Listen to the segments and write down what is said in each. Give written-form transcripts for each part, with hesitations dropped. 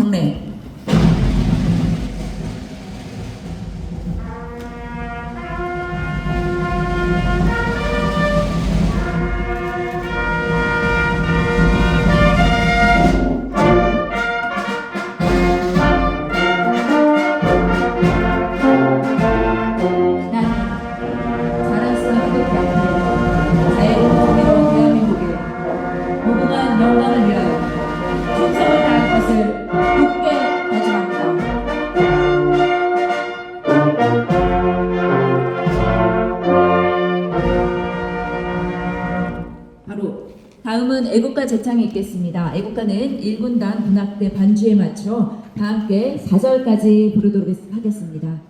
장례. 영광을 위하여 충성을 다할 것을 굳게 다짐합니다. 바로 다음은 애국가 제창이 있겠습니다. 애국가는 1군단 군악대 반주에 맞춰 다 함께 4절까지 부르도록 하겠습니다.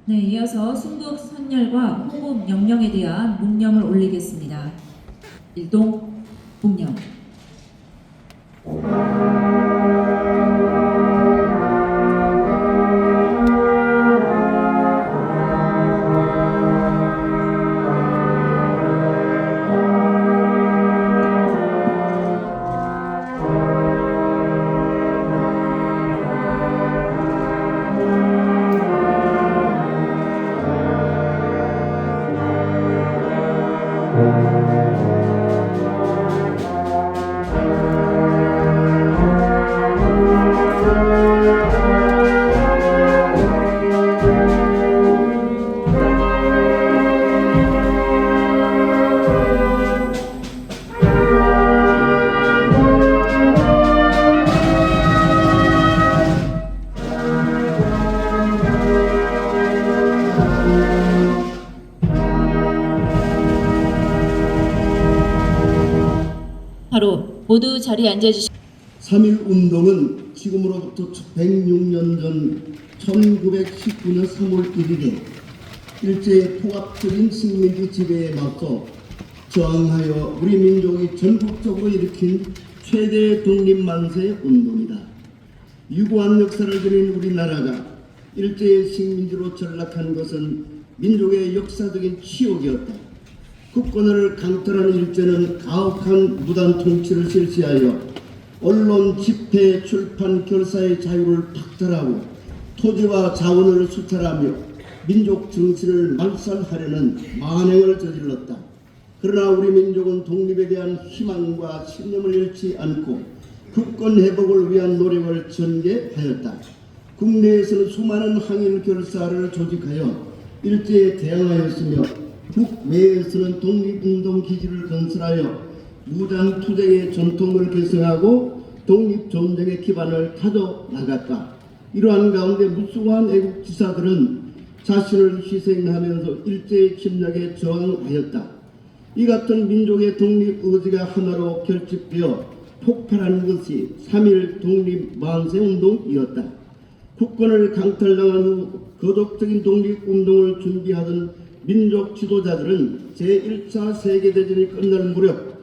네, 이어서 순국 선열과 호국 명령에 대한 묵념을 올리겠습니다. 일동 묵념. 바로 모두 자리에 앉아주시기 3.1 운동은 지금으로부터 106년 전 1919년 3월 1일에 일제의 포압적인 식민지 지배에 맞서 저항하여 우리 민족이 전국적으로 일으킨 최대 독립만세 운동이다. 유구한 역사를 지닌 우리나라가 일제의 식민지로 전락한 것은 민족의 역사적인 치욕이었다. 국권을 강탈한 일제는 가혹한 무단 통치를 실시하여 언론, 집회, 출판, 결사의 자유를 박탈하고 토지와 자원을 수탈하며 민족 정신을 말살하려는 만행을 저질렀다. 그러나 우리 민족은 독립에 대한 희망과 신념을 잃지 않고 국권 회복을 위한 노력을 전개하였다. 국내에서는 수많은 항일 결사를 조직하여 일제에 대항하였으며 국외에서는 독립운동 기지를 건설하여 무장투쟁의 전통을 계승하고 독립전쟁의 기반을 다져나갔다. 이러한 가운데 무수한 애국지사들은 자신을 희생하면서 일제의 침략에 저항하였다. 이 같은 민족의 독립의지가 하나로 결집되어 폭발한 것이 3.1 독립만세운동이었다. 국권을 강탈당한 후 거독적인 독립운동을 준비하던 민족 지도자들은 제1차 세계대전이 끝날 무렵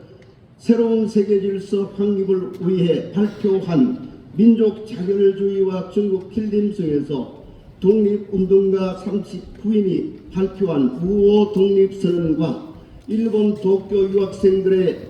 새로운 세계질서 확립을 위해 발표한 민족 자결주의와 중국 필름성에서 독립운동가 39인이 발표한 우호 독립선언과 일본 도쿄 유학생들의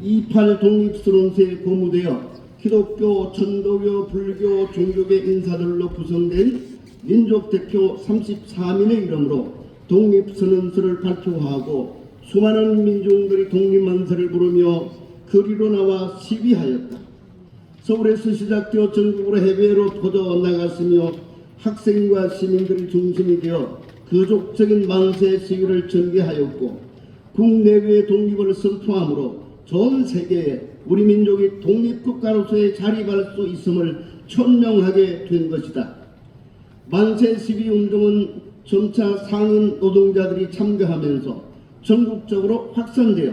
28 독립선언서에 고무되어 기독교, 천도교, 불교, 종교계 인사들로 구성된 민족대표 34민의 이름으로 독립선언서를 발표하고 수많은 민중들이 독립만세를 부르며 거리로 나와 시위하였다. 서울에서 시작되어 전국으로 해외로 퍼져나갔으며 학생과 시민들이 중심이 되어 거족적인 만세 시위를 전개하였고 국내외 독립을 선포함으로 전 세계에 우리 민족이 독립국가로서의 자립할 수 있음을 천명하게 된 것이다. 만세 시위 운동은 점차 상인 노동자들이 참가하면서 전국적으로 확산되어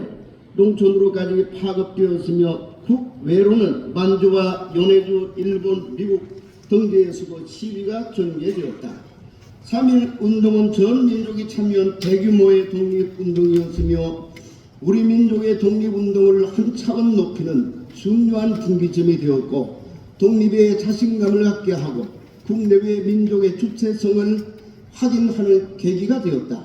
농촌으로까지 파급되었으며 국외로는 만주와 연해주, 일본, 미국 등지에서도 시위가 전개되었다. 3.1 운동은 전 민족이 참여한 대규모의 독립운동이었으며 우리 민족의 독립운동을 한 차원 높이는 중요한 분기점이 되었고 독립의 자신감을 갖게 하고 국내외 민족의 주체성을 확인하는 계기가 되었다.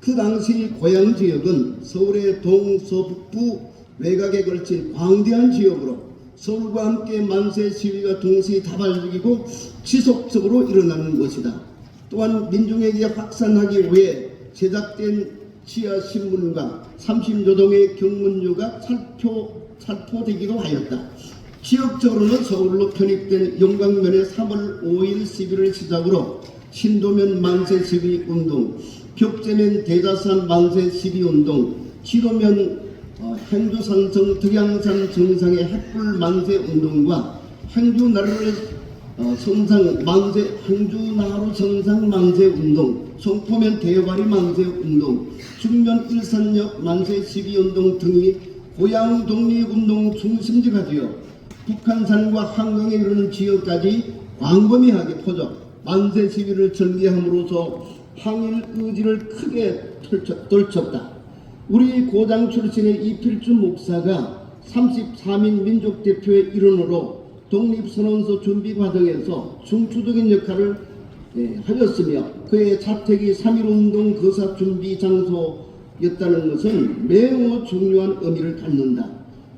그 당시 고향 지역은 서울의 동서북부 외곽에 걸친 광대한 지역으로 서울과 함께 만세 시위가 동시에 다발적이고 지속적으로 일어나는 것이다. 또한 민중에게 확산하기 위해 제작된 지하신문과 삼심조동의 경문류가 살포되기도 하였다. 지역적으로는 서울로 편입된 영광면의 3월 5일 10일을 시작으로 신도면 만세 시위 운동, 벽제면 대자산 만세 시위 운동, 지도면 행주산성 덕양산 정상의 햇불 만세 운동과 행주나루 성상 만세, 행주나루 성상 만세 운동, 송포면 대화리 만세 운동, 중면 일산역 만세 시위 운동 등이 고향 독립운동 중심지가 되어 북한산과 한강에 이르는 지역까지 광범위하게 퍼져 만세 시위를 전개함으로써 항일 의지를 크게 떨쳤다. 우리 고장 출신의 이필주 목사가 33인 민족대표의 일원으로 독립선언서 준비 과정에서 중추적인 역할을 하였으며 그의 자택이 3.1운동 거사 준비 장소였다는 것은 매우 중요한 의미를 갖는다.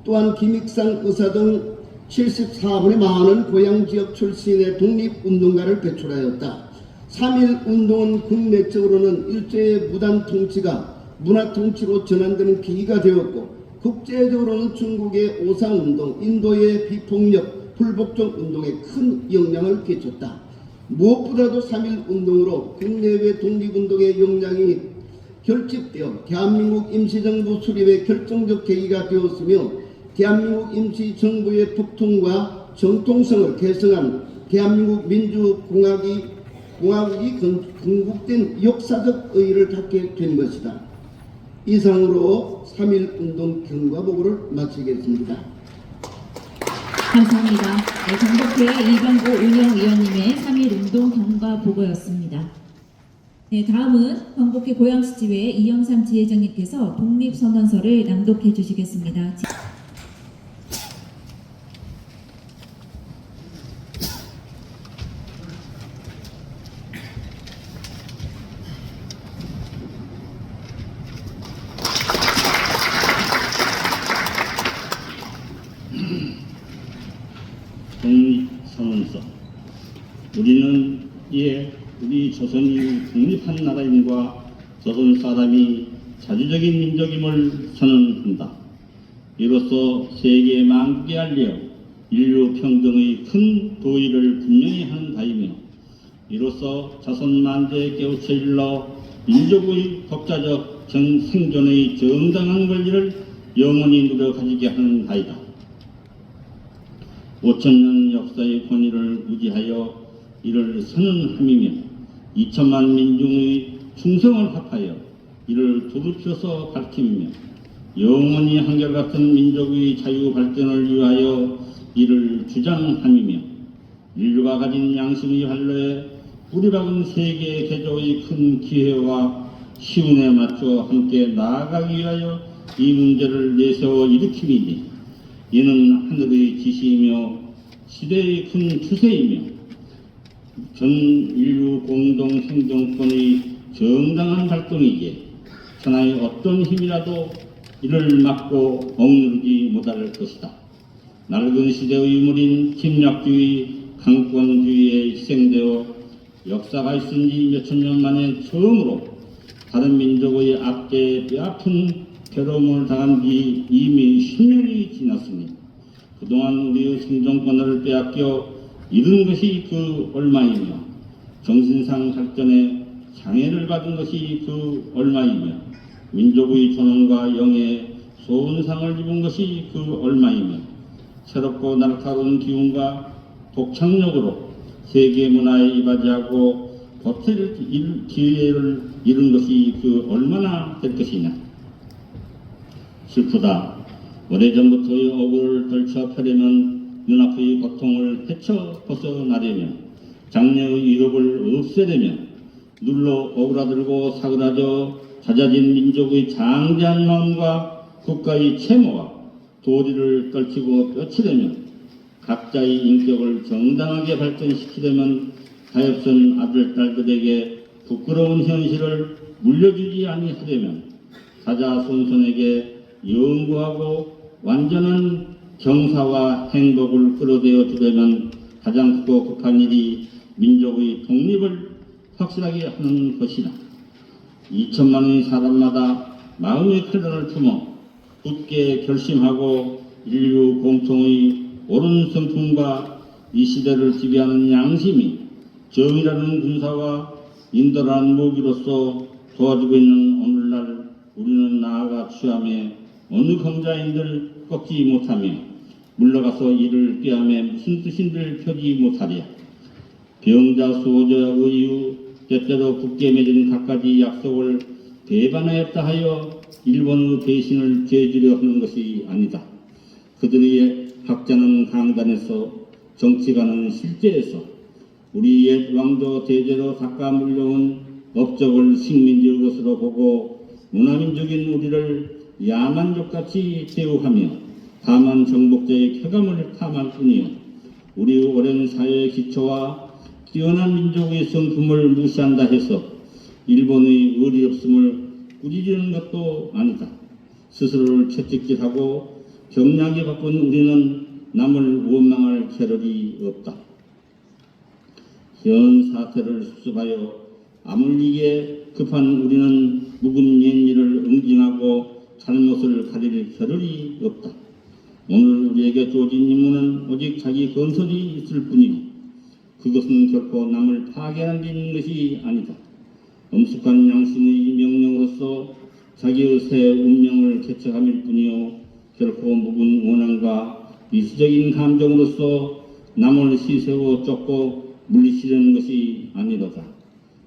또한 김익상 의사 등 74분의 많은 고향지역 출신의 독립운동가를 배출하였다. 3.1운동은 국내적으로는 일제의 무단 통치가 문화 통치로 전환되는 계기가 되었고 국제적으로는 중국의 오상운동, 인도의 비폭력, 불복종 운동에 큰 영향을 끼쳤다. 무엇보다도 3.1운동으로 국내외 독립운동의 역량이 결집되어 대한민국 임시정부 수립의 결정적 계기가 되었으며 대한민국 임시정부의 법통과 정통성을 계승한 대한민국 민주공화국이 건국된 역사적 의의를 갖게 된 것이다. 이상으로 3.1 운동 경과 보고를 마치겠습니다. 감사합니다. 네, 전국회 이병구 운영위원님의 3.1 운동 경과 보고였습니다. 네, 다음은 경북회 고양시지회 이영삼 지회장님께서 독립선언서를 낭독해 주시겠습니다. 독립선언서. 우리는 이에 우리 조선이 독립한 나라임과 조선 사람이 자주적인 민족임을 선언한다. 이로써 세계 만국에 알려 인류 평등의 큰 도의를 분명히 하는 바이며, 이로써 자손 만대에 깨우쳐 일러 민족의 독자적 생존의 정당한 권리를 영원히 누려 가지게 하는 바이다. 5천년 역사의 권위를 유지하여 이를 선언함이며 2천만 민중의 충성을 합하여 이를 두루펴서 밝히며 영원히 한결같은 민족의 자유 발전을 위하여 이를 주장함이며 인류가 가진 양심의 활로에 뿌리박은 세계 개조의 큰 기회와 시운에 맞춰 함께 나아가기 위하여 이 문제를 내세워 일으킴이니, 이는 하늘의 지시이며 시대의 큰 추세이며 전 인류 공동 생존권의 정당한 활동이기에 천하의 어떤 힘이라도 이를 막고 억누르지 못할 것이다. 낡은 시대의 유물인 침략주의, 강권주의에 희생되어 역사가 있은 지 몇천 년 만에 처음으로 다른 민족의 악재에 뼈아픈 괴로움을 당한 지 이미 10년이 지났으니 그동안 우리의 생존권을 빼앗겨 잃은 것이 그 얼마이며 정신상 발전에 장애를 받은 것이 그 얼마이며 민족의 존엄과 영예에 손상을 입은 것이 그 얼마이며 새롭고 날카로운 기운과 독창력으로 세계 문화에 이바지하고 버틸 기회를 잃은 것이 그 얼마나 될 것이냐. 슬프다. 오래전부터의 억울을 떨쳐 펴려면 눈앞의 고통을 헤쳐 벗어나려면 장래의 위협을 없애려면 눌러 오그라들고 사그라져 잦아진 민족의 장대한 마음과 국가의 채무와 도리를 떨치고 뼈치려면 각자의 인격을 정당하게 발전시키려면 가엾은 아들, 딸들에게 부끄러운 현실을 물려주지 아니하려면 사자손손에게 영구하고 완전한 경사와 행복을 끌어대어 주려면 가장 크고 급한 일이 민족의 독립을 확실하게 하는 것이다. 2천만의 사람마다 마음의 칼날을 품어 굳게 결심하고 인류 공통의 옳은 성품과 이 시대를 지배하는 양심이 정의라는 군사와 인도라는 무기로서 도와주고 있는 오늘날 우리는 나아가 취함에 어느 공자인들 꺾지 못하며 물러가서 이를 꾀함에 무슨 뜻인들 펴지 못하랴. 병자 수호자 의유 때때로 굳게 맺은 갖가지 약속을 배반하였다 하여 일본의 배신을 죄지려 하는 것이 아니다. 그들의 학자는 강단에서 정치가는 실제에서 우리 옛 왕조 대제로 닦아 물려온 업적을 식민지의 것으로 보고 문화민족인 우리를 야만족같이 대우하며 다만 정복자의 쾌감을 탐할 뿐이요 우리 오랜 사회의 기초와 뛰어난 민족의 성품을 무시한다 해서 일본의 의리 없음을 꾸짖는 것도 아니다. 스스로를 채찍질하고 경량에 바쁜 우리는 남을 원망할 겨를이 없다. 현 사태를 수습하여 아물리게 급한 우리는 묵은 옛일을 응징하고 잘못을 가릴 겨를이 없다. 오늘 우리에게 주어진 임무는 오직 자기 건설이 있을 뿐이요 그것은 결코 남을 파괴하는 것이 아니다. 엄숙한 양심의 명령으로서 자기의 새 운명을 개척함일 뿐이요 결코 묵은 원한과 미수적인 감정으로서 남을 시세워 쫓고 물리치려는 것이 아니로다.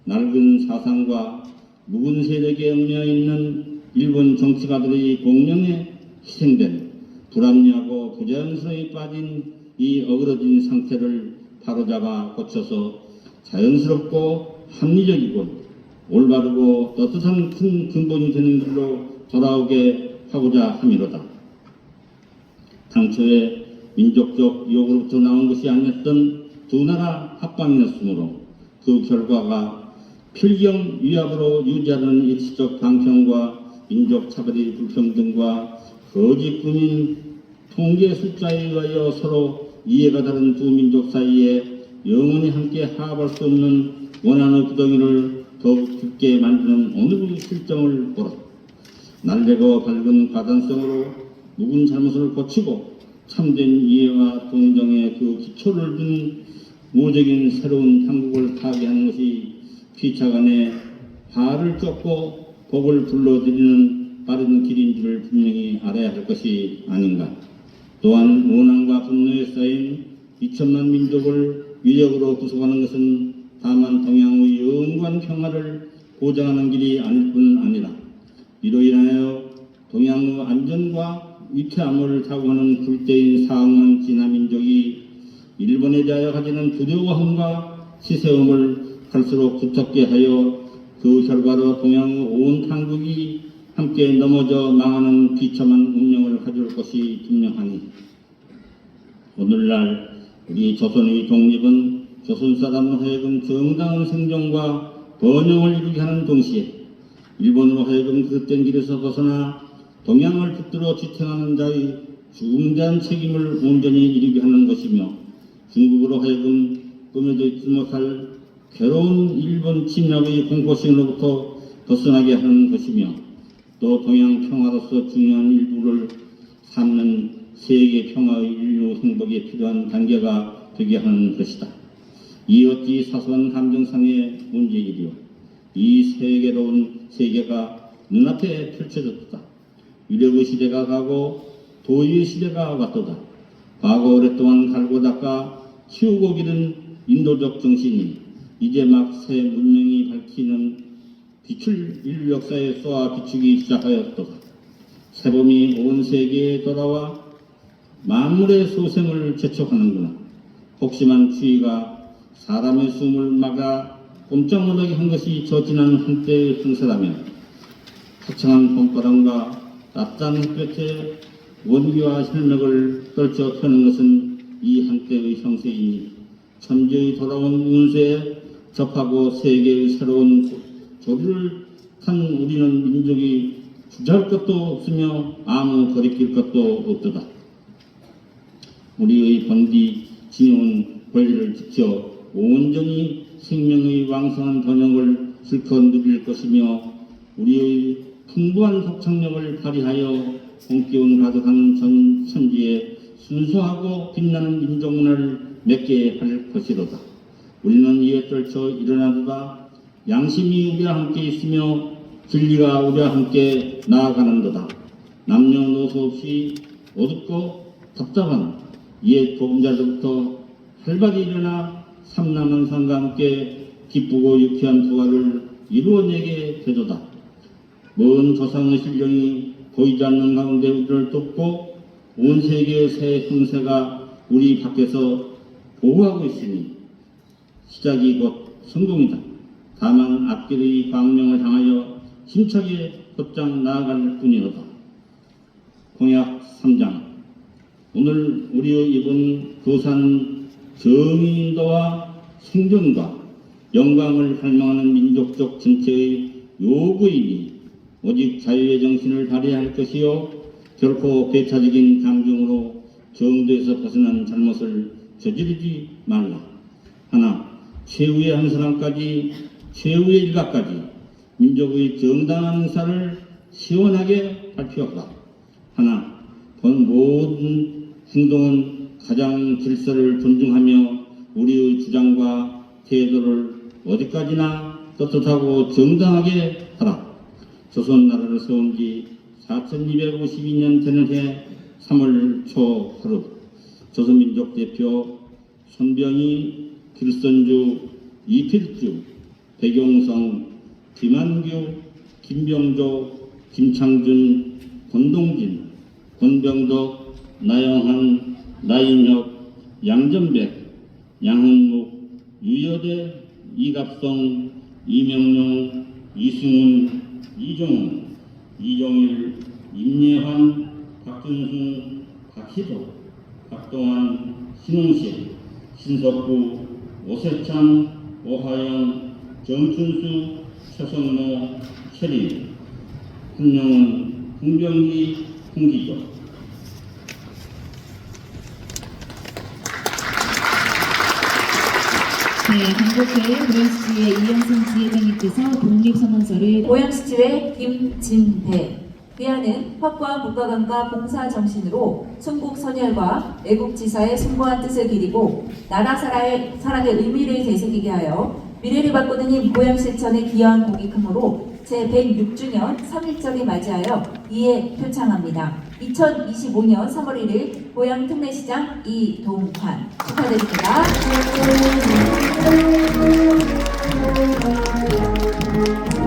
낡은 사상과 묵은 세력에 얽매여 있는 일본 정치가들의 공명에 희생된 불합리하고 부자연스러에 빠진 이 어그러진 상태를 바로잡아 고쳐서 자연스럽고 합리적이고 올바르고 떳떳한 큰 근본이 되는 길로 돌아오게 하고자 함이로다. 당초에 민족적 욕으로부터 나온 것이 아니었던 두 나라 합방이었으므로 그 결과가 필경 위압으로 유지하는 일시적 방편과 민족 차별의 불평등과 거짓 군인 통계 숫자에 의하여 서로 이해가 다른 두 민족 사이에 영원히 함께 화합할 수 없는 원한의 구덩이를 더욱 깊게 만드는 오늘의 실정을 보라. 날래고 밝은 과단성으로 묵은 잘못을 고치고 참된 이해와 동정의 그 기초를 둔 무적인 새로운 한국을 파괴하는 것이 피차간에 화를 쫓고 복을 불러들이는 빠른 길인 줄을 분명히 알아야 할 것이 아닌가. 또한 원한과 분노에 쌓인 2천만 민족을 위력으로 구속하는 것은 다만 동양의 영원한 평화를 보장하는 길이 아닐 뿐 아니라 이로 인하여 동양의 안전과 위태함을 탁구하는 굴대인 4억만 진화민족이 일본에 대하여 가지는 두려움과 시세움을 갈수록 두텁게 하여 그 결과로 동양의 온 한국이 함께 넘어져 망하는 비참한 운명을 가져올 것이 분명하니 오늘날 우리 조선의 독립은 조선 사람으로 하여금 정당한 생존과 번영을 이루게 하는 동시에 일본으로 하여금 그릇된 길에서 벗어나 동양을 붙들어 지탱하는 자의 중대한 책임을 온전히 이루게 하는 것이며 중국으로 하여금 꿈에도 잊지 못할 괴로운 일본 침략의 공포심으로부터 벗어나게 하는 것이며 또 동양 평화로서 중요한 일부를 삼는 세계 평화의 인류 행복에 필요한 단계가 되게 하는 것이다. 이 어찌 사소한 감정상의 문제이리요. 이 세계로운 세계가 눈앞에 펼쳐졌다. 유력의 시대가 가고 도의의 시대가 왔도다. 과거 오랫동안 갈고 닦아 키우고 기른 인도적 정신이 이제 막 새 문명이 밝히는 빛을 인류 역사에 쏘아 비추기 시작하였도다. 새봄이 온 세계에 돌아와 만물의 소생을 재촉하는구나. 혹심한 추위가 사람의 숨을 막아 꼼짝 못하게 한 것이 저 지난 한때의 행사라면 화창한 봄바람과 따뜻한 햇볕에 원기와 혈맥을 떨쳐 펴는 것은 이 한때의 형세이니 천지의 돌아온 운세에 접하고 세계의 새로운 조류를 탄 우리는 민족이 주저할 것도 없으며 아무 거리낄 것도 없도다. 우리의 번디 진영은 권리를 지켜 온전히 생명의 왕성한 번영을 실컷 누릴 것이며 우리의 풍부한 독창력을 발휘하여 본기운 가득한 전 천지에 순수하고 빛나는 민족문화를 맺게 할 것이로다. 우리는 이에 떨쳐 일어나도다. 양심이 우리와 함께 있으며 진리가 우리와 함께 나아가는도다. 남녀노소 없이 어둡고 답답한 옛 보험자들부터 활발히 일어나 삼남한상과 함께 기쁘고 유쾌한 부활을 이루어내게 되도다. 먼 조상의 신령이 보이지 않는 가운데 우리를 돕고 온 세계의 새 형세가 우리 밖에서 보호하고 있으니 시작이 곧 성공이다. 다만 앞길의 광명을 향하여 힘차게 곧장 나아갈 뿐이로다. 공약 3장. 오늘 우리의 이번 교사는 정의인도와 생존과 영광을 갈망하는 민족적 전체의 요구이니 오직 자유의 정신을 발휘할 것이요 결코 배타적인 감정으로 정도에서 벗어난 잘못을 저지르지 말라. 하나, 최후의 한 사람까지 최후의 일각까지 민족의 정당한 의사를 시원하게 발표하라. 하나, 본 모든 행동은 가장 질서를 존중하며 우리의 주장과 태도를 어디까지나 떳떳하고 정당하게 하라. 조선 나라를 세운 지 4252년 되는 해 3월 초 하루 조선민족 대표 손병희, 길선주, 이필주, 백용성, 김한규, 김병조, 김창준, 권동진, 권병덕, 나영한, 나인혁, 양전백, 양훈묵, 유여대, 이갑성, 이명룡, 이승훈, 이종훈, 이종일, 임예환, 박준순, 박희도, 박동환, 신홍식, 신석구, 오세창, 오하영, 정춘수, 최성모, 최린, 한영은, 홍병기, 홍기조. 네, 강북회 고양시지회 이영선 지회장님께서 독립선언서를 고양시지회 김진배 귀하는 확고한 국가관과 봉사 정신으로 순국 선열과 애국지사의 숭고한 뜻을 기리고 나라 사랑의 의미를 되새기게 하여 미래를 바꾸는 힘 고양실천의 기여한 공이 크므로 제106주년 3.1절을 맞이하여 이에 표창합니다. 2025년 3월 1일 고양 특례시장 이동환 축하드립니다.